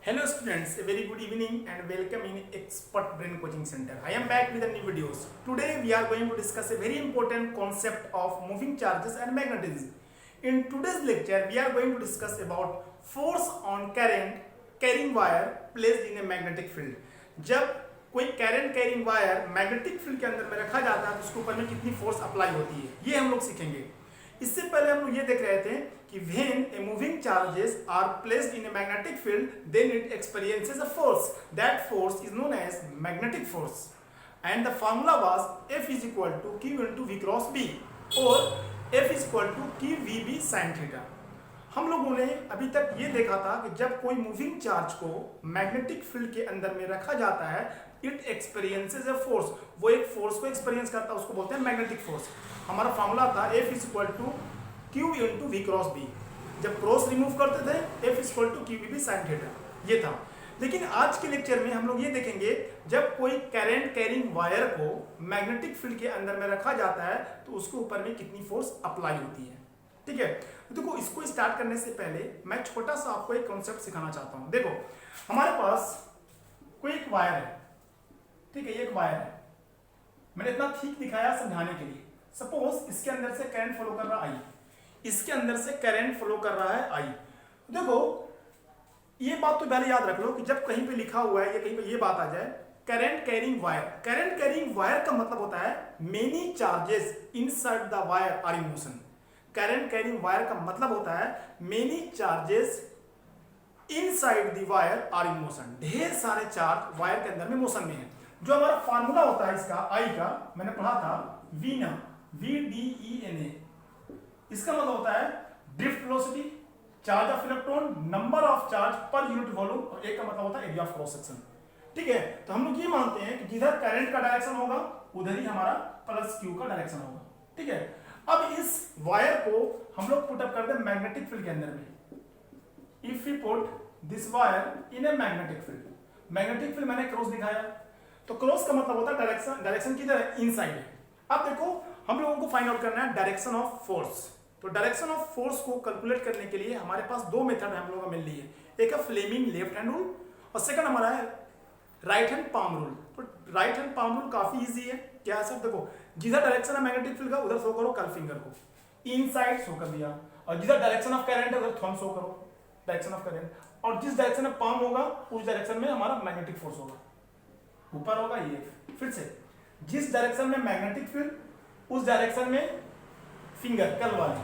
Hello students, a very good evening and welcome in Expert Brain Coaching Center. I am back with a new videos. Today we are going to discuss a very important concept of moving charges and magnetism. In today's lecture, we are going to discuss about force on current carrying wire placed in a magnetic field. जब कोई current carrying wire magnetic field के अंदर में रखा जाता है तो उसके ऊपर में कितनी फोर्स अप्लाई होती है, ये हम लोग सीखेंगे। इससे पहले हम लोग ये देख रहे थे कि when a moving charges are placed in a magnetic field, then it experiences a force. That force is known as magnetic force. And the formula was F is equal to Q into V cross B or F is equal to QVB sin theta. हम लोगों ने अभी तक ये देखा था कि जब कोई मूविंग चार्ज को मैग्नेटिक फील्ड के अंदर में रखा जाता है, इट एक्सपीरियंसेस अ फोर्स, वो एक फोर्स को एक्सपीरियंस करता है, उसको बोलते हैं मैग्नेटिक फोर्स। हमारा फॉर्मूला था F is equal to Q into V cross B। जब क्रॉस रिमूव करते थे F is equal to QVB sin theta, ये था। लेकिन आज के लेक्चर में हम लोग ये देखेंगे जब कोई करंट कैरिंग वायर को मैग्नेटिक फील्ड के अंदर में रखा जाता है तो उसके ऊपर में कितनी फोर्स अप्लाई होती है। ठीक है, तो देखो इसको स्टार्ट करने से पहले मैं छोटा सा आपको एक कॉन्सेप्ट सिखाना चाहता हूं। देखो हमारे पास कोई एक वायर है, ठीक है, ये एक वायर है, मैंने इतना ठीक दिखाया समझाने के लिए। सपोज इसके अंदर से करंट फ्लो कर रहा है आई, इसके अंदर से करंट फ्लो कर रहा है आई। देखो ये बात तो पहले याद रख लो कि जब कहीं पे लिखा हुआ है या कहीं पे ये बात आ जाए current carrying wire, current carrying wire का मतलब होता है many charges inside the wire are in motion. Current carrying wire का मतलब होता है many charges inside the wire are in motion, ढेर सारे चार्ज वायर के अंदर में मोशन में है। जो हमारा फार्मूला होता है इसका आई का, मैंने पढ़ा था वीना VDENA, इसका मतलब होता है drift velocity, charge of electron, number of charge per unit volume, और एक का मतलब होता है एरिया ऑफ क्रॉस सेक्शन। ठीक है, तो हम लोग ये मानते हैं कि जिधर करंट का डायरेक्शन होगा उधर ही हमारा प्लस क्यू का डायरेक्शन होगा। ठीक है, अब इस वायर को हम लोग पुट अप करते हैं मैग्नेटिक फील्ड के अंदर में। If we put this wire in a magnetic field, magnetic field मैंने क्रॉस दिखाया, तो क्रॉस का मतलब होता है डायरेक्शन, डायरेक्शन किधर है, इनसाइड है। अब देखो हम लोगों को फाइंड आउट करना है डायरेक्शन ऑफ फोर्स। तो डायरेक्शन ऑफ फोर्स को कैलकुलेट करने के लिए हमारे पास दो मेथड है हम लोगों को मिल रही है, एक है फ्लेमिंग लेफ्ट हैंड रूल और सेकंड हमारा है राइट हैंड पाम रूल। तो राइट हैंड पाम रूल काफी इजी है। क्या है सर, देखो जिधर डायरेक्शन है मैग्नेटिक फील्ड का उधर शो करो कर्ल फिंगर को, इनसाइड शो कर दिया, और जिधर डायरेक्शन ऑफ करंट है उधर थंब शो करो डायरेक्शन ऑफ करंट, और जिस डायरेक्शन में पाम होगा उस डायरेक्शन में हमारा मैग्नेटिक फोर्स होगा, ऊपर होगा ये। फिर से जिस डायरेक्शन में मैग्नेटिक फील्ड उस डायरेक्शन में फिंगर कर्ल वाले,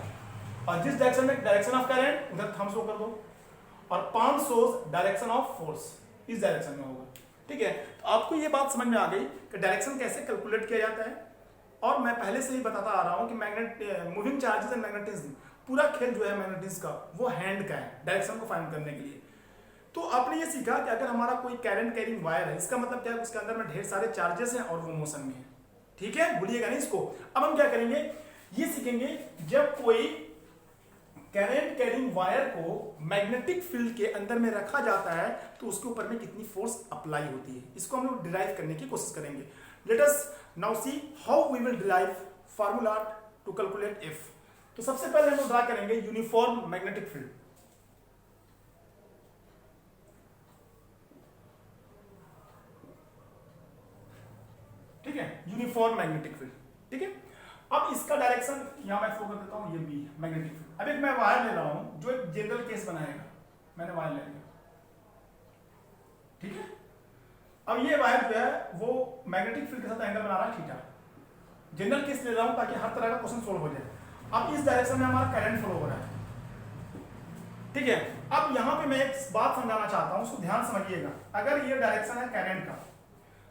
और जिस डायरेक्शन में डायरेक्शन ऑफ करंट उधर थंब शो कर दो, और palm shows direction of force, इस डायरेक्शन में होगा। ठीक है, तो आपको ये बात समझ में आ गई कि डायरेक्शन कैसे कैलकुलेट किया जाता है। और मैं पहले से ही बताता आ रहा हूं कि magnet moving charges and magnetism, पूरा खेल जो है मैग्नेटिज्म का वो हैंड का है डायरेक्शन को फाइंड करने के लिए। तो आपने ये सीखा कि अगर हमारा कोई करंट कैरिंग वायर है, इसका मतलब क्या है, उसके अंदर में ढेर सारे चार्जेस हैं और वो मोशन में है। ठीक है, भूलिएगा नहीं इसको। अब हम क्या करेंगे, ये सीखेंगे जब कोई करंट कैरिंग वायर को मैग्नेटिक फील्ड के अंदर में रखा जाता है तो उसके ऊपर में कितनी फोर्स अप्लाई होती है, इसको हम लोग डिराइव करने की कोशिश करेंगे। Let us now see how we will derive formula to calculate F. तो सबसे पहले हम लोग ड्रा करेंगे यूनिफॉर्म मैग्नेटिक फील्ड। ठीक है, यूनिफॉर्म मैग्नेटिक फील्ड। ठीक है, अब इसका डायरेक्शन यहां मैं शो कर देता हूं, ये बी मैग्नेटिक फील्ड। अब एक मैं वायर ले रहा हूं जो एक जनरल केस बनाएगा, मैंने वायर ले लिया। ठीक है, अब ये वायर जो है वो मैग्नेटिक फील्ड के साथ एंगल बना रहा है थीटा। जनरल केस ले रहा हूं ताकि हर तरह का क्वेश्चन सोल्व हो जाए। अब इस डायरेक्शन में हमारा करंट फ्लो हो रहा है। ठीक है, अब यहां पे मैं एक बात समझाना चाहता हूं, उसको ध्यान समझिएगा। अगर ये डायरेक्शन है करंट का,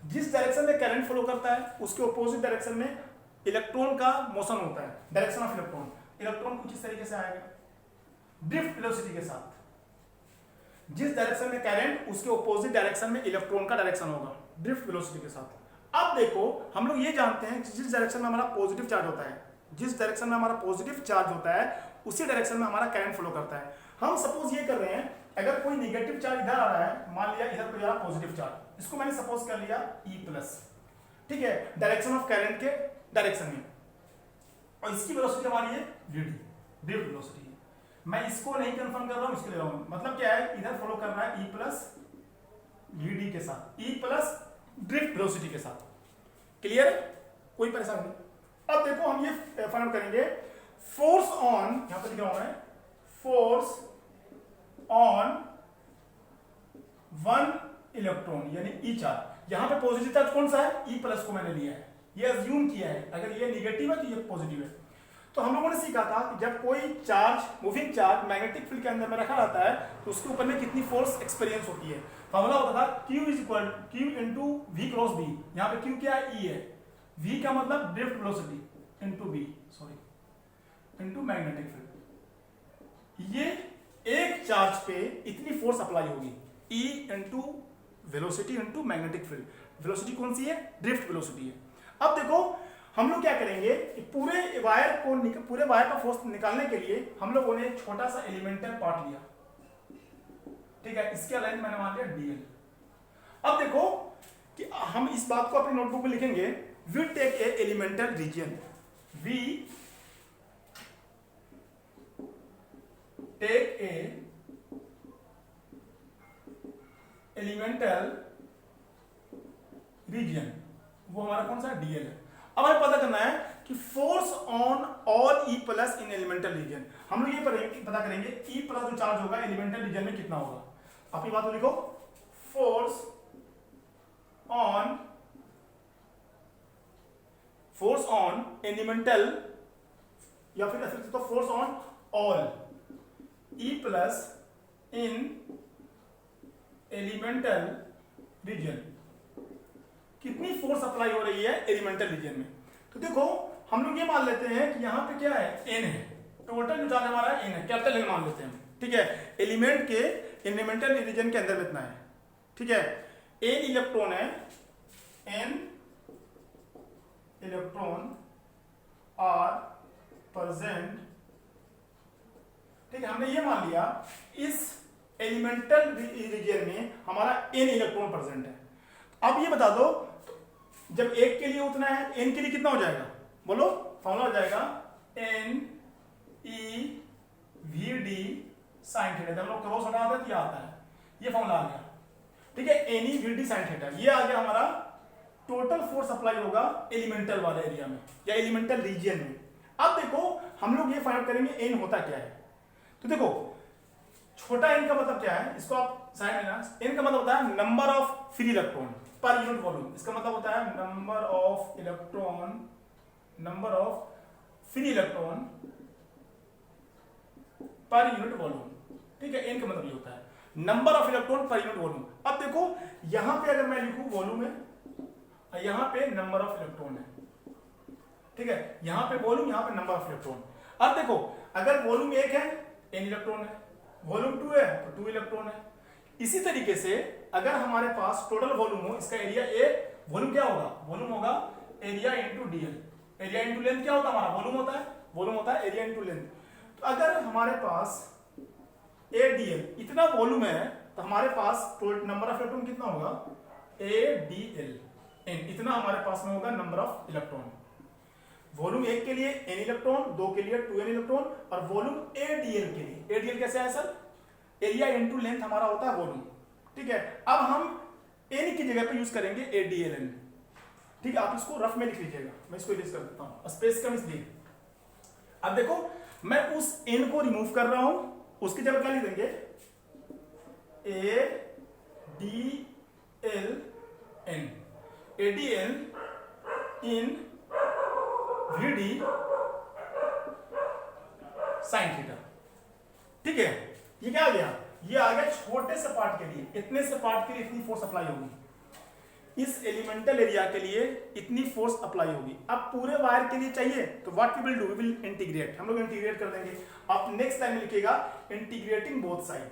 जिस डायरेक्शन में करंट फ्लो करता है उसके ऑपोजिट डायरेक्शन में इलेक्ट्रॉन का मोशन होता है, डायरेक्शन ऑफ इलेक्ट्रॉन। इलेक्ट्रॉन कुछ इस तरीके से आएगा ड्रिफ्ट वेलोसिटी के साथ। जिस डायरेक्शन में करंट उसके ऑपोजिट डायरेक्शन में इलेक्ट्रॉन का डायरेक्शन होगा ड्रिफ्ट वेलोसिटी के साथ। अब देखो हम लोग ये जानते हैं कि जिस डायरेक्शन में हमारा पॉजिटिव चार्ज होता है, जिस डायरेक्शन में हमारा पॉजिटिव चार्ज होता है उसी डायरेक्शन में हमारा करंट फ्लो करता है। हम सपोज ये कर रहे हैं, अगर कोई नेगेटिव चार्ज इधर आ रहा है, मान लिया इधर कोई आ रहा पॉजिटिव चार्ज, इसको मैंने सपोज कर लिया E+। ठीक है, डायरेक्शन ऑफ करंट के डायरेक्शन में, और इसकी वेलोसिटी हमारी है VD, ड्रिफ्ट वेलोसिटी। मैं इसको नहीं कंफर्म कर रहा हूं, इसको ले रहा हूं। मतलब क्या है, इधर फॉलो कर रहा है E+ वी डी के साथ, ई प्लस ड्रिफ्ट वेलोसिटी के साथ। क्लियर है, कोई परेशानी नहीं। अब देखो हम ये फाइंड आउट करेंगे फोर्स ऑन, यहां पर लिख रहा हूं मैं, फोर्स ऑन वन इलेक्ट्रॉन यानी ई चार्ज। यहां पे पॉजिटिव चार्ज कौन सा है, ई प्लस को मैंने लिया है, ये अज्यूम किया है, अगर ये निगेटिव है तो ये पॉजिटिव है। तो हम लोगों ने सीखा था कि जब कोई charge, moving charge magnetic field के अंदर में रखा जाता है तो उसके ऊपर में कितनी फोर्स एक्सपीरियंस होती है। फॉर्मूला होता था Q is equal Q into V cross B. यहाँ पे Q क्या है, E है, V का मतलब drift velocity into B, sorry into magnetic field. ये एक चार्ज पे इतनी फोर्स अप्लाई होगी, E into velocity into magnetic field. Velocity कौन सी है, ड्रिफ्ट वेलोसिटी है। अब देखो हम लोग क्या करेंगे, पूरे वायर का फोर्स निकालने के लिए हम लोगों ने छोटा सा एलिमेंटल पार्ट लिया, ठीक है, इसका लेंथ मैंने मान लिया dl। अब देखो कि हम इस बात को अपनी नोटबुक में लिखेंगे, we take a elemental region, we take a elemental region, वो हमारा कौन सा dl है। अब हमें पता करना है कि force on all e plus in elemental region. हम लोग ये पता करेंगे ई प्लस जो चार्ज होगा एलिमेंटल रीजन में कितना होगा। अपनी बात को लिखो, फोर्स ऑन एलिमेंटल, या फिर ऐसे तो force on all e plus in elemental region, कितनी फोर्स अप्लाई हो रही है एलिमेंटल रीजन में। तो देखो हम लोग ये मान लेते हैं कि यहां पे क्या है, n है, टोटल जो चार्ज हमारा n है, कैपिटल N मान लेते हैं, ठीक है। एलिमेंट के एलिमेंटल रीजन के अंदर इतना है, ठीक है। n इलेक्ट्रॉन है, n इलेक्ट्रॉन आर प्रेजेंट, ठीक है। हमने ये मान लिया इस एलिमेंटल रीजन में हमारा n इलेक्ट्रॉन प्रेजेंट है। अब ये बता दो जब एक के लिए उतना है, n के लिए कितना हो जाएगा, बोलो, फॉर्मूला हो जाएगा n e v d sin theta. जब लोग क्रॉस हटा देते आता है, ये फॉर्मूला आ गया, ठीक है, n e v d sin theta. ये आ गया हमारा टोटल फोर्स अप्लाई होगा एलिमेंटल वाले एरिया में या एलिमेंटल रीजन में। अब देखो हम लोग ये फाइंड आउट करेंगे n होता क्या है। तो देखो छोटा n का मतलब क्या है, इसको आप साइड में ना, n का मतलब होता है number of free electron per unit volume. इसका मतलब होता है number of free electron per unit volume, ठीक है। n का मतलब ये होता है number of electron per unit volume. अब देखो यहां पे अगर मैं लिखूं वॉल्यूम है, यहां पे नंबर ऑफ इलेक्ट्रॉन है, ठीक है, यहां पे वॉल्यूम, यहां पे नंबर ऑफ इलेक्ट्रॉन। अब देखो अगर वॉल्यूम 1 है n इलेक्ट्रॉन है, वॉल्यूम 2 है तो 2 इलेक्ट्रॉन है। इसी तरीके से अगर हमारे पास टोटल वॉल्यूम हो, इसका एरिया ए, वॉल्यूम क्या होगा, वॉल्यूम होगा area into DL. Area into length क्या होता है हमारा, वॉल्यूम होता है, वॉल्यूम होता है एरिया इंटू लेंथ। तो अगर हमारे पास ए डीएल इतना वॉल्यूम है तो हमारे पास नंबर ऑफ इलेक्ट्रॉन कितना होगा, ए डी एल एन, इतना हमारे पास में होगा नंबर ऑफ इलेक्ट्रॉन। वॉल्यूम 1 के लिए n इलेक्ट्रॉन, 2 के लिए 2n इलेक्ट्रॉन, और वॉल्यूम ADL के लिए, ADL कैसे है सर, एरिया इनटू लेंथ हमारा होता है वॉल्यूम, ठीक है। अब हम n की जगह पे यूज करेंगे ADLN, ठीक है। आप इसको रफ में लिख लीजिएगा, मैं इसको इरेज कर देता हूं, स्पेस कम इसलिए। अब देखो मैं उस n को रिमूव कर रहा हूं, उसकी जगह क्या लिख देंगे, ADLN, ADL इन VD साइन थीटा, ठीक है। ये क्या आ गया, ये आ गया छोटे से पार्ट के लिए, इतने से पार्ट के लिए इतनी फोर्स अप्लाई होगी, इस एलिमेंटल एरिया के लिए इतनी फोर्स अप्लाई होगी। अब पूरे वायर के लिए चाहिए तो what we will do, we will integrate, हम लोग इंटीग्रेट कर देंगे। आप नेक्स्ट टाइम में लिखिएगा इंटीग्रेटिंग बोथ साइड,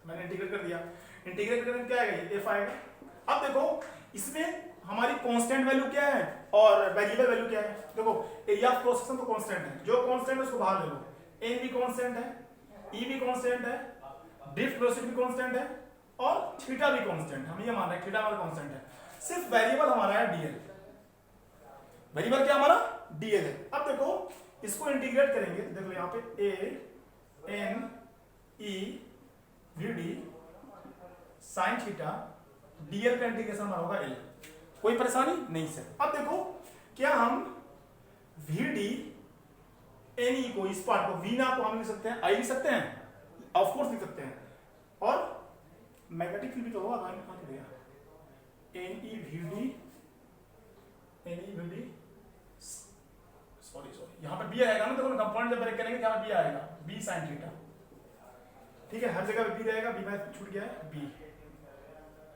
मैंने इंटीग्रेट कर दिया, इंटीग्रेट करने क्या आएगा, एफ आएगा। अब देखो इसमें हमारी कांस्टेंट वैल्यू क्या है और वेरिएबल वैल्यू क्या है। देखो एरिया ऑफ क्रॉस सेक्शन तो कांस्टेंट है, जो कांस्टेंट है उसको बाहर ले लो, n भी कांस्टेंट है, e भी कांस्टेंट है, ड्रिफ्ट वेलोसिटी भी कांस्टेंट है, और थीटा भी कांस्टेंट है। हम ये मान रहे हैं थीटा हमारा कांस्टेंट है, सिर्फ वेरिएबल हमारा है dl। वेरिएबल क्या हमारा dl है। अब देखो इसको इंटीग्रेट करेंगे तो देखो यहाँ पे a n e v d sin theta DL का इंटीग्रेशन हमारा होगा एल। कोई परेशानी नहीं सर। अब देखो क्या हम वी डी एन ई को, इस पार्ट को वी ना को हम लिख सकते हैं, आई लिख सकते हैं, ऑफ कोर्स लिख सकते हैं, और मैग्नेटिक फील्ड भी तो होगा, कहां लिख दिया, n e v d, n e v d, sorry यहां पे बी आएगा ना, देखो कंपाउंड जब ब्रेक करेंगे यहां पे बी आएगा, बी साइन थीटा, ठीक है, हर जगह पे बी रहेगा, बी में छूट गया है बी,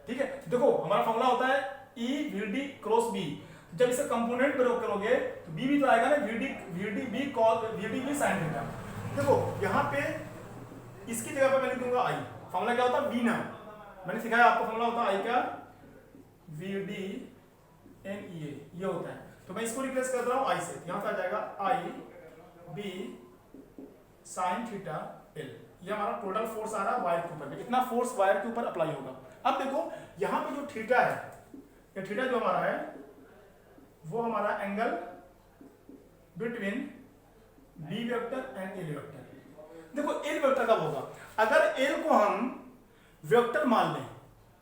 ठीक है। देखो हमारा फॉर्मूला होता है e v d cross B, जब इसे कंपोनेंट प्रयोग करोगे तो बी भी तो आएगा ना, v d B cos v d B sine theta. देखो यहाँ पे इसकी जगह पे मैं लिख दूंगा आई, फॉर्मूला क्या होता है बी ना, मैंने सिखाया आपको, फॉर्मूला होता है आई का वी डी एन ई ए, ये होता है। तो मैं इसको रिप्लेस कर रहा हूँ आई से, यहाँ पे आ जाएगा आई बी साइन थीटा एल, ये हमारा टोटल फोर्स आ रहा है वायर के ऊपर में, इतना फोर्स वायर के ऊपर अप्लाई होगा। अब देखो यहाँ पे जो थीटा है, ये थीटा जो हमारा है वो हमारा angle between B vector and L vector. देखो एल वेक्टर कब होगा, अगर एल को हम वेक्टर मान लें,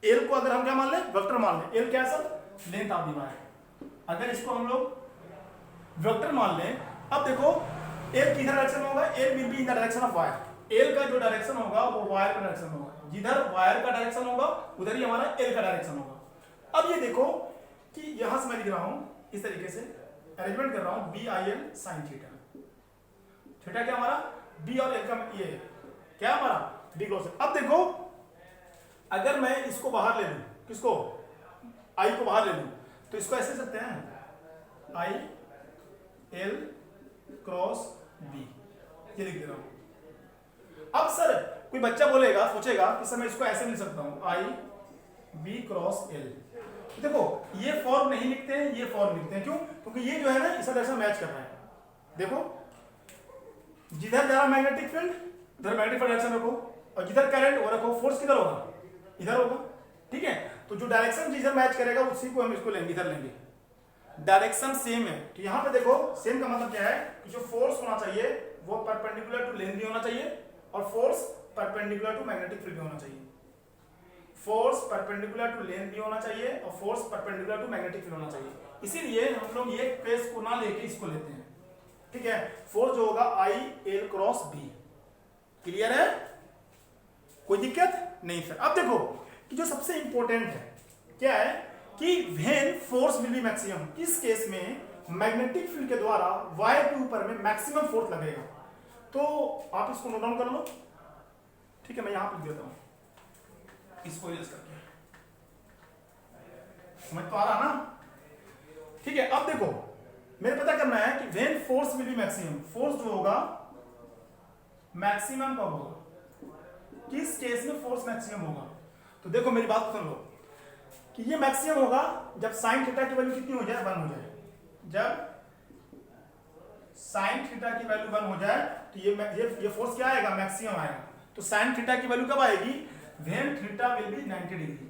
एल को अगर हम क्या मान लें, वेक्टर मान लें, एल क्या sir, length of the wire, अगर इसको हम लोग वेक्टर मान लें। अब देखो एल किधर डायरेक्शन होगा, L will be in the direction of wire, L का जो डायरेक्शन होगा वो वायर का डायरेक्शन होगा, जिधर वायर का डायरेक्शन होगा उधर ही हमारा एल का डायरेक्शन होगा। अब ये देखो कि यहां से मैं लिख रहा हूं इस तरीके से अरेंजमेंट कर रहा हूं, B I L sine theta, theta क्या हमारा बी और एल का ये क्या हमारा बी क्रॉस। अब देखो अगर मैं इसको बाहर ले लूं, किसको, आई को बाहर ले लूं, तो इसको ऐसे सकते हैं आई एल क्रॉस बी, ये लिख दे रहा हूं। अब सर कोई बच्चा बोलेगा, सोचेगा कि सर मैं इसको ऐसे लिख सकता हूं आई बी क्रॉस एल। देखो ये फॉर्म नहीं लिखते हैं, ये फॉर्म लिखते हैं, क्यों, क्योंकि ये जो है ना इस तरह से मैच कर रहा है। देखो जिधर जा रहा मैग्नेटिक फील्ड उधर मैग्नेटिक फील्ड डायरेक्शन रखो, और जिधर करंट वो रखो, फोर्स किधर होगा, इधर होगा, ठीक है। तो जो डायरेक्शन जिधर मैच करेगा उसी को हम इसको लेंगे, इधर लेंगे, डायरेक्शन सेम है। तो यहाँ पे देखो सेम का मतलब क्या है कि जो फोर्स होना चाहिए वो परपेंडिकुलर टू लेंथ भी होना चाहिए, और force perpendicular to magnetic field भी होना चाहिए, फोर्स परपेंडिकुलर टू लेंथ भी होना चाहिए और force perpendicular to magnetic field होना चाहिए। इसीलिए हम लोग ये पेज को ना लेके इसको लेते हैं, ठीक है। फोर्स जो होगा I L cross B, clear है, कोई दिक्कत नहीं सर। अब देखो कि जो सबसे इंपॉर्टेंट है क्या है कि when force will be maximum, किस केस में मैग्नेटिक फील्ड के द्वारा वायर के ऊपर में मैक्सिमम फोर्स लगेगा। तो आप इसको नोट डाउन कर लो, ठीक है, मैं यहां पर देता हूं इसको इरेज करके, समझ तो आ रहा ना, ठीक है। अब देखो मेरे पता करना है कि when force will be maximum, force जो होगा मैक्सिमम कब होगा, किस केस में फोर्स मैक्सिमम होगा। तो देखो मेरी बात सुन लो कि ये मैक्सिमम होगा जब साइन थीटा की वैल्यू कितनी हो जाए, 1 हो जाए। जब साइन थीटा की वैल्यू 1 हो जाए तो ये फोर्स क्या आएगा, मैक्सिमम आएगा। तो साइन थीटा की वैल्यू कब आएगी, when theta will be 90 degree.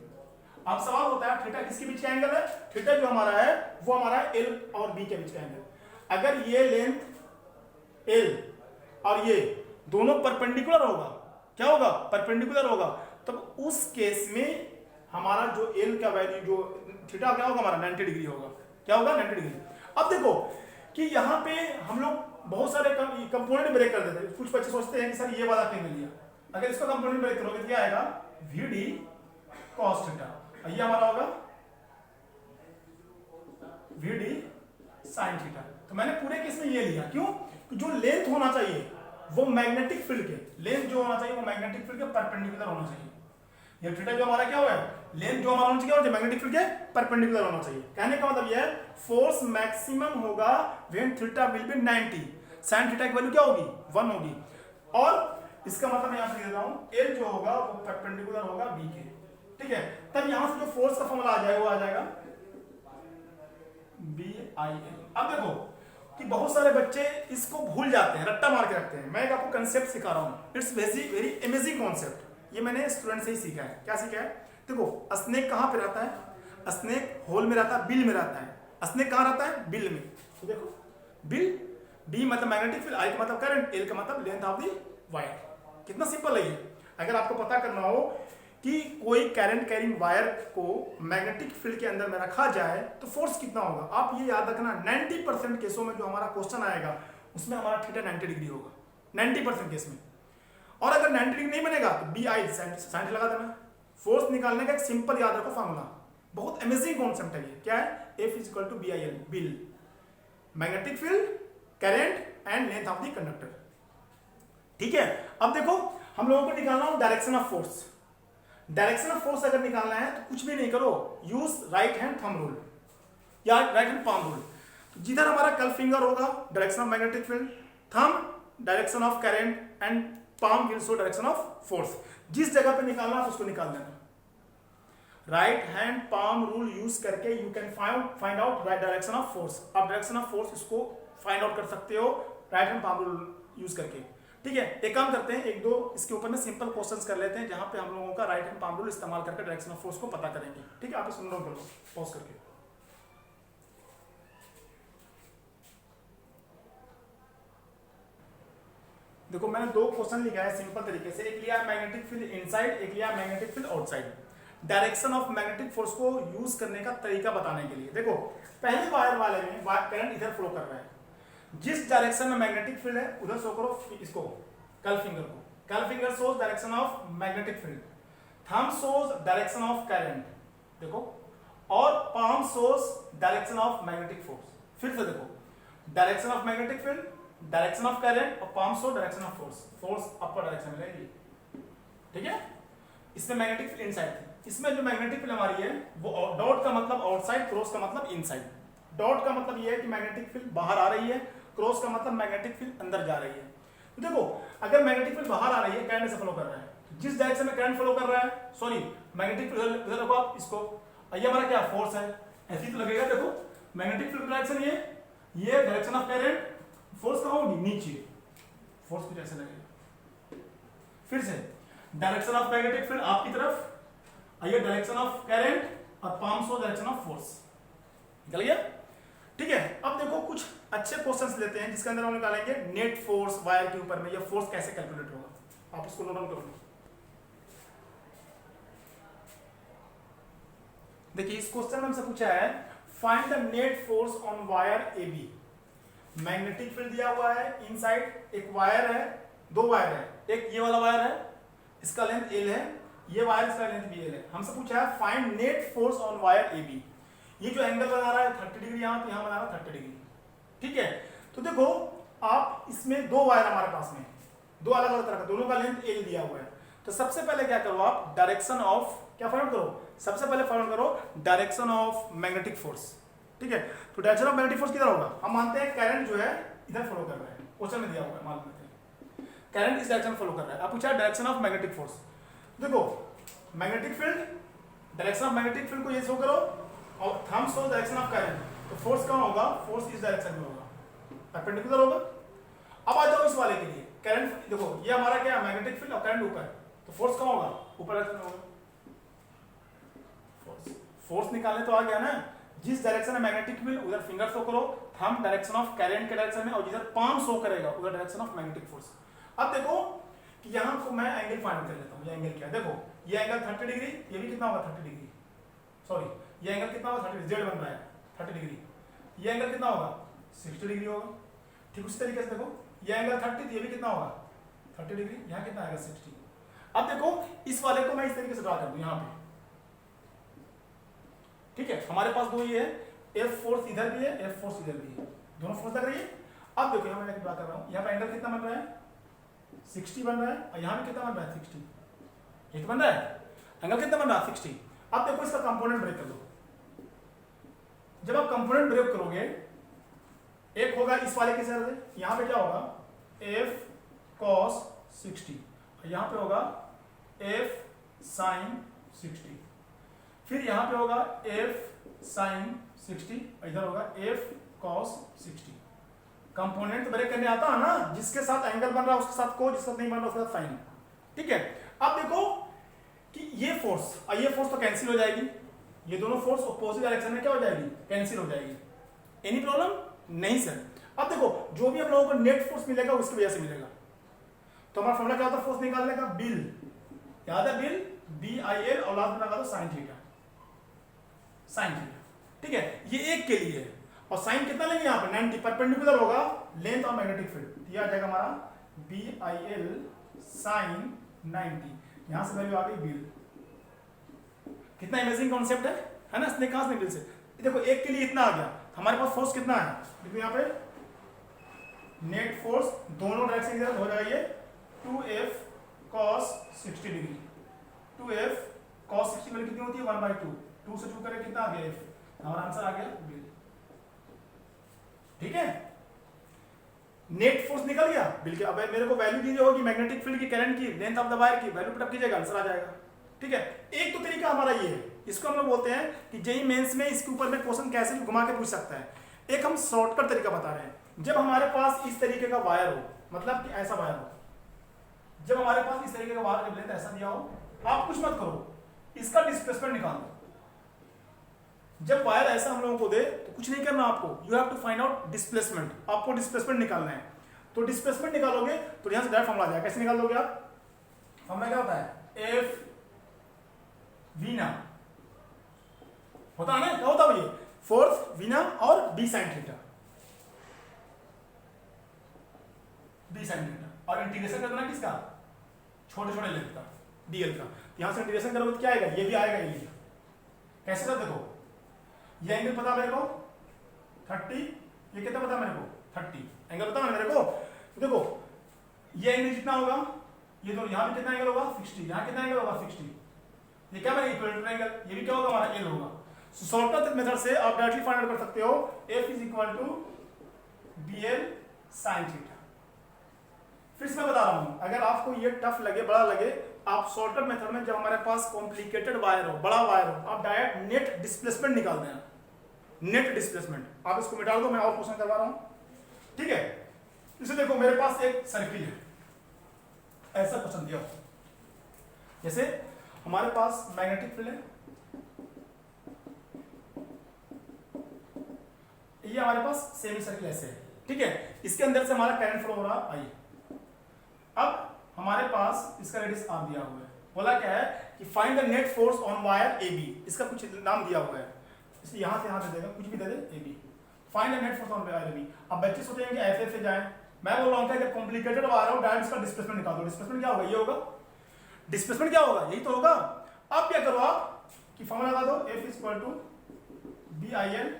अब सवाल होता है थीटा किसके बीच का एंगल है, थीटा जो हमारा है वो हमारा एल और बी के बीच का एंगल। अगर ये लेंथ एल और ये दोनों परपेंडिकुलर होगा, क्या होगा, परपेंडिकुलर होगा, तब उस केस में हमारा जो एल का वैल्यू जो थीटा क्या होगा हमारा 90 डिग्री होगा, क्या होगा 90 डिग्री। अब देखो कि यहाँ पे हम लोग बहुत सारे कंपोनेंट ब्रेक कर देते हैं। कुछ बच्चे सोचते हैं कि सर ये वाला क्यों लिया, अगर इसका कंपोनेंट ब्रेक करोगे तो क्या आएगा, वी डी कॉस थीटा, ये हमारा होगा वी डी साइन थीटा। तो मैंने पूरे केस में ये लिया, क्यों, कि जो लेंथ होना चाहिए वो मैग्नेटिक फील्ड के, लेंथ जो होना चाहिए वो मैग्नेटिक फील्ड के परपेंडिकुलर होना चाहिए। ये थीटा जो हमारा क्या हुआ है, लेंथ जो हमारा होना चाहिए मैग्नेटिक फील्ड के परपेंडिकुलर होना चाहिए। कहने का मतलब ये है फोर्स मैक्सिमम होगा when theta will be 90, sine theta की वैल्यू क्या होगी 1 होगी। और इसका मतलब मैं यहां से देता हूं एल जो होगा वो परपेंडिकुलर होगा बी के, ठीक है। तब यहां से जो फोर्स का फॉर्मूला आ जाएगा वो आ जाएगा बी आई एल। अब देखो कि बहुत सारे बच्चे इसको भूल जाते हैं, रट्टा मार के रखते हैं। मैं आपको कंसेप्ट सिखा रहा हूं, इट्स वेरी अमेजिंग कॉन्सेप्ट। ये मैंने स्टूडेंट से ही सीखा है। क्या सीखा है, देखो स्नेक कहां पे रहता है, स्नेक होल में रहता है, बिल में रहता है। स्नेक कहां रहता है, बिल में। तो देखो बिल, बी मतलब मैग्नेटिक फील्ड, आई का मतलब करंट, एल का मतलब लेंथ ऑफ द वायर। कितना सिंपल है ये। अगर आपको पता करना हो कि कोई करंट कैरिंग वायर को मैग्नेटिक फील्ड के अंदर में रखा जाए तो फोर्स कितना होगा। आप ये याद रखना 90% केसों में जो हमारा क्वेश्चन आएगा उसमें हमारा थीटा 90 डिग्री होगा 90% केस में। और अगर 90 डिग्री नहीं बनेगा तो बी आई साइन लगा देना। फोर्स निकालने का एक सिंपल याद रखो फॉर्मूला, बहुत अमेजिंग कॉन्सेप्ट है ये। क्या है? F is equal to B I L, बिल, magnetic field, current and length of the conductor. ठीक है, अब देखो हम लोगों को निकालना हो direction of force. Direction of force अगर निकालना है तो कुछ भी नहीं करो, use right hand thumb rule या राइट हैंड पाम रूल। तो जिधर हमारा कल फिंगर होगा direction of magnetic field, thumb direction of current and palm will show direction of force. जिस जगह पे निकालना है उसको निकाल देना। Right hand palm rule use करके you can find out direction of force. आप डायरेक्शन ऑफ फोर्स इसको फाइंड आउट कर सकते हो right hand palm rule use करके। ठीक है, एक काम करते हैं, एक दो इसके ऊपर में सिंपल क्वेश्चंस कर लेते हैं जहां पे हम लोगों का राइट हैंड पाम रूल इस्तेमाल करके डायरेक्शन ऑफ फोर्स को पता करेंगे। ठीक है, आप सुन लो पॉज करके। देखो मैंने दो क्वेश्चन लिखा है सिंपल तरीके से, एक लिया मैग्नेटिक फील्ड इनसाइड, एक लिया magnetic field outside. Direction of magnetic force को यूज करने का तरीका बताने के लिए देखो पहले वायर वाले में करंट इधर फ्लो कर रहा है, जिस डायरेक्शन में मैग्नेटिक फील्ड है उधर शो करो इसको, कल फिंगर को। Curl finger shows direction of magnetic field, thumb shows direction of current, देखो, और palm shows direction of magnetic force. फिर से देखो direction of magnetic field, direction of current और palm show direction of force. Force upper direction में रहेगी। ठीक है, इसमें मैग्नेटिक फील्ड इनसाइड थी, इसमें जो मैग्नेटिक फील्ड हमारी है वो डॉट का मतलब आउटसाइड, क्रॉस का मतलब इनसाइड। डॉट का मतलब ये है कि मैग्नेटिक फील्ड बाहर आ रही है, क्रॉस का मतलब मैग्नेटिक फील्ड अंदर जा रही है। तो देखो अगर मैग्नेटिक फील्ड बाहर आ रही है करंट से फ्लो कर रहा है, जिस डायरेक्शन में करंट फ्लो कर रहा है, सॉरी मैग्नेटिक फील्ड इधर देखो आप इसको, ये हमारा क्या फोर्स है, ऐसे ही तो लगेगा। देखो मैग्नेटिक फील्ड डायरेक्शन ये डायरेक्शन ऑफ करंट, फोर्स कहां होगी नीचे, फोर्स कुछ ऐसे लगेगा। फिर से डायरेक्शन ऑफ मैग्नेटिक फील्ड आपकी तरफ, ये डायरेक्शन ऑफ करंट और palm show direction of force. निकल गया। ठीक है, अब देखो कुछ अच्छे क्वेश्चंस लेते हैं जिसके अंदर हम निकालेंगे नेट फोर्स वायर के ऊपर में, यह फोर्स कैसे कैलकुलेट होगा, आप इसको नोट डाउन करो। देखिए इस क्वेश्चन में हमसे पूछा है find the net force on wire A B. Magnetic field दिया हुआ है इनसाइड, एक वायर है, दो वायर है, एक ये वाला वायर है, इसका लेंथ एल है, ये वायर इसका लेंथ बी एल है। हमसे पूछा है find net force on wire A B. ये जो एंगल बना रहा है 30 डिग्री, यहाँ पे यहाँ बना रहा है 30 डिग्री। ठीक है, तो देखो आप इसमें दो वायर हमारे पास में, दो अलग अलग तरह का, दोनों का लेंथ एल दिया हुआ है। तो सबसे पहले क्या करो आप डायरेक्शन ऑफ क्या फाइंड करो, सबसे पहले फाइंड करो डायरेक्शन ऑफ मैग्नेटिक फोर्स। ठीक है, तो डायरेक्शन ऑफ मैग्नेटिक फोर्स किधर होगा, हम मानते हैं करंट जो है इधर फ्लो कर रहा है, क्वेश्चन में दिया हुआ है, मान लेते हैं करंट इस डायरेक्शन में फ्लो कर रहा है। आप पूछा डायरेक्शन ऑफ मैग्नेटिक फोर्स, देखो magnetic field, direction of magnetic field को ये शो करो और thumb shows direction of current, तो फोर्स कहां होगा, फोर्स इस डायरेक्शन में होगा, परपेंडिकुलर होगा। अब आ जाओ इस वाले के लिए, करंट देखो ये हमारा क्या है मैग्नेटिक फील्ड और करंट ऊपर, तो फोर्स कहां होगा, ऊपर डायरेक्शन में होगा। फोर्स निकालने तो आ गया ना, जिस डायरेक्शन में मैग्नेटिक फील्ड उधर फिंगर शो करो, थंब डायरेक्शन ऑफ करंट के डायरेक्शन में, और जिधर पाम शो करेगा उधर डायरेक्शन ऑफ मैग्नेटिक फोर्स। अब देखो कि यहां को मैं एंगल फाइंड कर लेता हूं, ये एंगल क्या है, देखो ये एंगल 30 डिग्री, ये भी कितना होगा 30 डिग्री, सॉरी ये एंगल कितना होगा 30 डिग्री, जेड बन रहा है 30 डिग्री, ये एंगल कितना होगा 60 डिग्री होगा। ठीक उसी तरीके से देखो ये एंगल 30, ये भी कितना होगा 30 डिग्री, यहाँ कितना आएगा 60। अब देखो इस वाले को मैं इस तरीके से ड्रा कर दूं यहाँ पे। ठीक है, हमारे पास दो ये है, एफ फोर्स इधर भी है, एफ फोर्स इधर भी है, दोनों फोर्स लग रही है। अब देखो यहाँ मैं ड्रा कर रहा हूँ, यहाँ पे एंगल कितना बन रहा है 60 बन रहा है, और यहाँ पे कितना बन रहा है 60, ये तो बन रहा है, एंगल कितना बन रहा है 60। अब देखो इसका कंपोनेंट ब्रेक कर दो, जब आप कंपोनेंट ब्रेक करोगे एक होगा इस वाले के साथ, यहाँ पे क्या होगा एफ कॉस 60, और यहाँ पे होगा एफ साइन 60, फिर यहाँ पे होगा एफ साइन 60, और इधर होगा एफ कॉस 60। कंपोनेंट ब्रेक करने आता है ना, जिसके साथ एंगल बन रहा है उसके साथ को, जिसके साथ नहीं बन रहा उसके साथ साइन। ठीक है, अब देखो कि ये फोर्स और ये फोर्स तो कैंसिल हो जाएगी, ये दोनों फोर्स अपोजिट डायरेक्शन में क्या हो जाएगी, कैंसिल हो जाएगी। एनी प्रॉब्लम नहीं सर। अब देखो जो भी हम लोगों को नेट फोर्स मिलेगा उसकी वजह से मिलेगा, तो हमारा फॉर्मूला क्या होता है फोर्स निकालने का, बिल, याद है बिल, बी आई एल और लास्ट में लगा दो साइन थीटा, साइन थीटा। ठीक है, ये एक के लिए है। और साइन कितना लेंगे यहाँ पे 90, परपेंडिकुलर होगा लेंथ ऑफ मैग्नेटिक फील्ड। ये आ जाएगा हमारा बी आई एल साइन 90, यहां से वैल्यू आ गई बी। कितना अमेजिंग कॉन्सेप्ट है ना, इसने कहां से निकल से। देखो एक के लिए इतना आ गया, हमारे पास फोर्स कितना है देखो यहाँ पे, नेट फोर्स दोनों डायरेक्शन की तरफ हो जाएगा ये 2F cos 60 degree. 2F cos 60 value कितनी होती है 1/2, 2 से 2 करें कितना आ गया F, हमारा आंसर आ गया B। ठीक है, नेट फोर्स निकल गया बिल्कुल। अब मेरे को वैल्यू दी होगी मैग्नेटिक फील्ड की, करंट की, लेंथ ऑफ द वायर की, वैल्यू पुट अप कीजिएगा, आंसर आ जाएगा। ठीक है, एक तो तरीका हमारा ये है, इसको हम लोग बोलते हैं कि जेईई मेंस में इसके ऊपर में क्वेश्चन कैसे भी घुमा के पूछ सकता है। एक हम शॉर्टकट तरीका बता रहे हैं, जब हमारे पास इस तरीके का वायर हो, मतलब कि ऐसा वायर हो, जब हमारे पास इस तरीके का वायर जब लेंथ ऐसा दिया हो, आप कुछ मत करो, इसका डिस्प्लेसमेंट निकाल दो। जब वायर ऐसा हम लोगों को दे तो कुछ नहीं करना आपको, you have to find out displacement, आपको डिस्प्लेसमेंट निकालना है। तो डिस्प्लेसमेंट निकालोगे तो यहां से डायरेक्ट फॉर्मूला आ जाएगा। कैसे निकाल दोगे आप, फॉर्मूला क्या होता है, एफ वीना होता है ना, क्या होता है ये, फोर्स वीना और B sine theta, B sine theta. और इंटीग्रेशन करना किसका, छोटे छोटे लेंथ का, डीएल का। यहां से इंटीग्रेशन करोगे तो क्या आएगा, ये भी आएगा ये। कैसे सर, देखो ये एंगल पता मेरे को 30, ये कितना पता मेरे को 30 एंगल पता मेरे को। देखो ये एंगल जितना होगा, ये दोनों, यहां पे कितना एंगल होगा 60, यहां कितना एंगल होगा 60, ये क्या मेरा इक्विलेटरल एंगल, ये भी क्या होगा हमारा एल होगा। सो शॉर्टकट मेथड से आप डायरेक्टली फाइंड आउट कर सकते हो F is equal to B L sine theta. फिर से मैं बता रहा हूं, अगर आपको ये टफ लगे, बड़ा लगे, आप शॉर्टकट मेथड में जब हमारे पास कॉम्प्लिकेटेड वायर हो, बड़ा वायर हो, आप डायरेक्ट नेट डिस्प्लेसमेंट निकाल देना, नेट डिस्प्लेसमेंट। आप इसको मिटा दो, मैं और क्वेश्चन करवा रहा हूं। ठीक है, इसे देखो मेरे पास एक सर्किल है, ऐसा क्वेश्चन दिया हो, जैसे हमारे पास मैग्नेटिक फील्ड है, ये हमारे पास सेमी सर्किल ऐसे है। ठीक है, इसके अंदर से हमारा करंट फ्लो हो रहा आई। अब हमारे पास इसका रेडियस आर दिया हुआ है, बोला क्या है कि find the net force on wire A B, इसका कुछ नाम दिया हुआ है, इसलिए यहां से यहां दे देगा, कुछ भी दे दे A B, find the net force on wire A B. अब बच्चे सोचेंगे ऐसे ऐसे जाए, मैं बोल रहा हूं कि जब कॉम्प्लिकेटेड वायर हो डायरेक्ट इसका डिस्प्लेसमेंट निकाल दो। डिस्प्लेसमेंट क्या होगा, ये होगा डिस्प्लेसमेंट, क्या होगा यही तो होगा। अब क्या करो आप कि फॉर्मूला लगा दो F is equal to B I L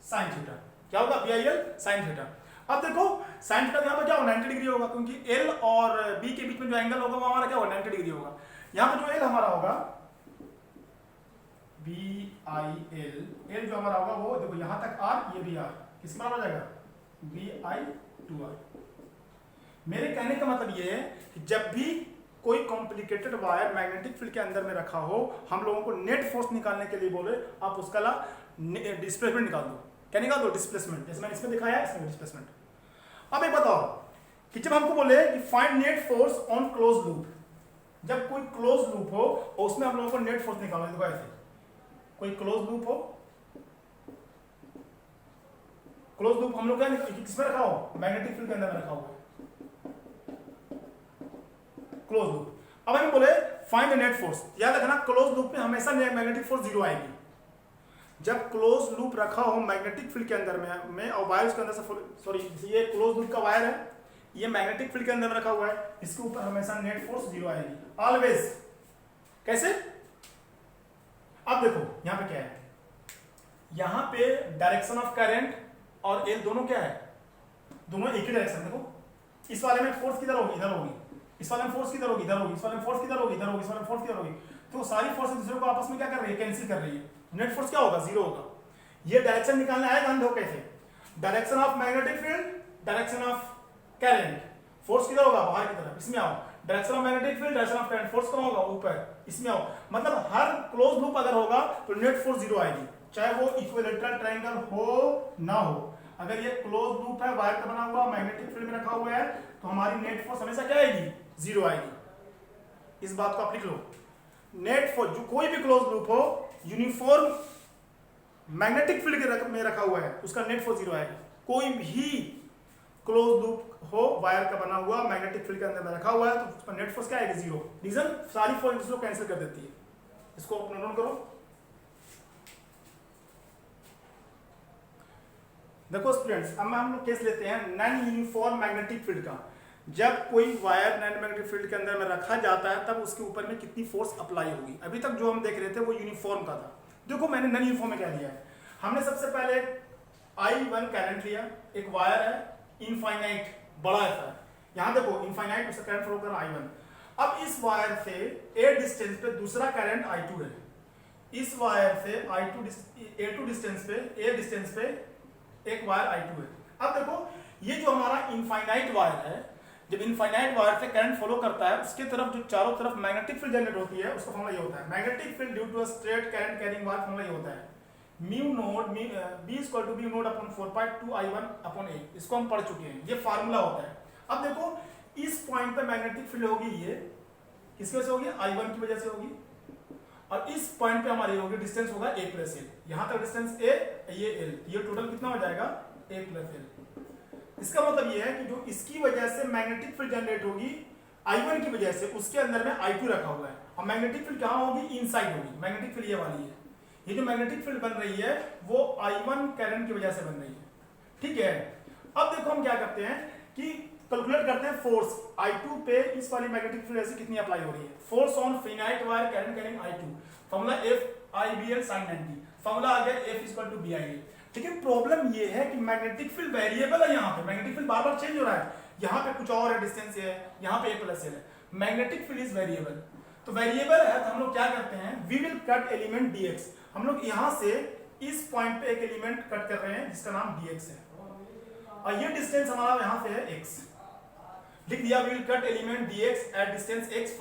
sine theta. क्या होगा, B I L sine theta. अब देखो साइन थीटा यहाँ पे क्या होगा 90 डिग्री होगा, क्योंकि एल और बी के बीच में जो एंगल होगा वो हमारा क्या होगा 90 डिग्री होगा। यहाँ पे जो एल हमारा होगा बी आई एल, एल जो हमारा होगा वो देखो यहाँ तक आर, ये भी आर, किसके बराबर हो जाएगा बी आई टू आर। मेरे कहने का मतलब ये है कि जब भी कोई कॉम्प्लिकेटेड वायर मैग्नेटिक फील्ड के अंदर में रखा हो, हम लोगों को नेट फोर्स निकालने के लिए बोले, आप उसका डिस्प्लेसमेंट निकाल दो। क्या निकाल दो, डिस्प्लेसमेंट, जैसे मैंने इसमें दिखाया है इसमें डिस्प्लेसमेंट। अब एक बताओ कि जब हमको बोले कि find net force on close loop, जब कोई क्लोज लूप हो और उसमें हम लोगों को नेट फोर्स निकालना है, देखो ऐसे कोई क्लोज लूप हो, क्लोज लूप हम लोग क्या किसमें रखा हो, मैग्नेटिक फील्ड के अंदर में रखा हुआ क्लोज लूप। अब हमें बोले फाइंड द नेट फोर्स, याद रखना क्लोज लूप में हमेशा मैग्नेटिक फोर्स जीरो आएगी। जब क्लोज लूप रखा हो मैग्नेटिक फील्ड के अंदर में और वायर के अंदर से, सॉरी ये क्लोज लूप का वायर है, ये मैग्नेटिक फील्ड के अंदर में रखा हुआ है, इसके ऊपर हमेशा नेट फोर्स जीरो आएगी ऑलवेज। कैसे, अब देखो यहां पे क्या है, यहां पे डायरेक्शन ऑफ करंट और एल दोनों क्या है, दोनों एक ही डायरेक्शन। देखो इस वाले में फोर्स किधर होगी, इधर होगी, इस वाले में फोर्स किधर होगी, इधर होगी, इस वाले में फोर्स किधर होगी, इधर होगी, इस वाले में फोर्स किधर होगी। तो सारी फोर्स दूसरे को आपस में क्या कर रही है, कैंसिल कर रही है। नेट फोर्स क्या होगा, जीरो होगा। ये डायरेक्शन निकालना है, ध्यान दो कैसे, direction of magnetic field, direction of current, force किधर होगा, बाहर की तरफ, इसमें आओ। Direction of magnetic field, direction of current, force कहां होगा, ऊपर, इसमें आओ। मतलब हर क्लोज लूप अगर होगा तो नेट फोर्स जीरो आएगी, चाहे वो इक्विलेटरल ट्रायंगल हो ना हो। अगर ये क्लोज लूप है, वायर का बना हुआ, मैग्नेटिक फील्ड में रखा हुआ है, तो हमारी नेट फोर्स हमेशा क्या आएगी, जीरो आएगी। इस बात को आप लिख लो, नेट फोर्स जो कोई भी क्लोज लूप हो यूनिफॉर्म मैग्नेटिक फील्ड में रखा हुआ है, उसका नेट फोर्स जीरो आएगा। कोई भी क्लोज लूप हो, वायर का बना हुआ, मैग्नेटिक फील्ड के अंदर में रखा हुआ है, तो उसका नेट फोर्स क्या आएगी? जीरो। रीजन सारी फोर्स को कैंसिल कर देती है। इसको अपना नोट करो। देखो स्टूडेंट्स, अब हम लोग केस लेते हैं नॉन यूनिफॉर्म मैग्नेटिक फील्ड का। जब कोई वायर नॉन मैग्नेटिक फील्ड के अंदर में रखा जाता है तब उसके ऊपर में कितनी फोर्स अप्लाई होगी। अभी तक जो हम देख रहे थे वो यूनिफॉर्म का था। देखो मैंने नॉन यूनिफॉर्म में क्या लिया है। हमने सबसे पहले I1 करंट लिया, एक वायर है इनफाइनाइट बड़ा है, यहां देखो इनफाइनाइट उसका करंट फ्लो कर I1। अब इस वायर से a डिस्टेंस पे दूसरा करंट I2 है, इस वायर से A2 डिस्टेंस पे a डिस्टेंस पे एक वायर I2 है। अब देखो ये जो हमारा इनफाइनाइट वायर है, जब इनफाइनाइट वायर से करंट फ्लो करता है उसके तरफ जो चारों तरफ मैग्नेटिक फील्ड जनरेट होती है उसका फॉर्मूला ये होता है, magnetic field due to a straight current carrying wire, formula ये होता है mu naught B equal to mu naught upon 4 I1 upon A। इसको हम पढ़ चुके हैं, ये फार्मूला होता है। अब देखो इस पॉइंट पे मैग्नेटिक फील्ड होगी, ये किसकी वजह से होगी? I1 की वजह से होगी। और इस पॉइंट पे हमारी होगी डिस्टेंस होगा a प्लस एल, यहां तक डिस्टेंस a, ये l, ये टोटल कितना हो जाएगा? a plus L. इसका मतलब ये है कि जो इसकी वजह से मैग्नेटिक फील्ड जनरेट होगी I1 की वजह से, उसके अंदर में I2 रखा हुआ है। और मैग्नेटिक फील्ड कहां होगी? इनसाइड होगी। मैग्नेटिक फील्ड ये वाली है, ये जो मैग्नेटिक फील्ड बन रही है वो I1 करंट की वजह से बन रही है, ठीक है। अब देखो हम क्या करते हैं कि कैलकुलेट करते हैं फोर्स I2 पे इस वाली मैग्नेटिक फील्ड से कितनी अप्लाई हो रही है। Force on finite wire current carrying I2, formula FIBL sin 90, formula आ गया F इक्वल टू BIL। लेकिन प्रॉब्लम ये है कि मैग्नेटिक फील्ड वेरिएबल है, यहाँ पे मैग्नेटिक फील्ड बार बार चेंज हो रहा है, यहाँ पे कुछ और है, डिस्टेंस है, यहाँ पे a प्लस एल है। मैग्नेटिक फील्ड इज वेरिएबल, तो वेरिएबल है तो हम लोग क्या करते हैं, we will cut element dx। हम लोग यहाँ से इस पॉइंट पे एक एलिमेंट कट कर रहे हैं जिसका नाम dx है, और ये डिस्टेंस हमारा यहाँ से है x। लिख दिया, we will cut element dx at distance x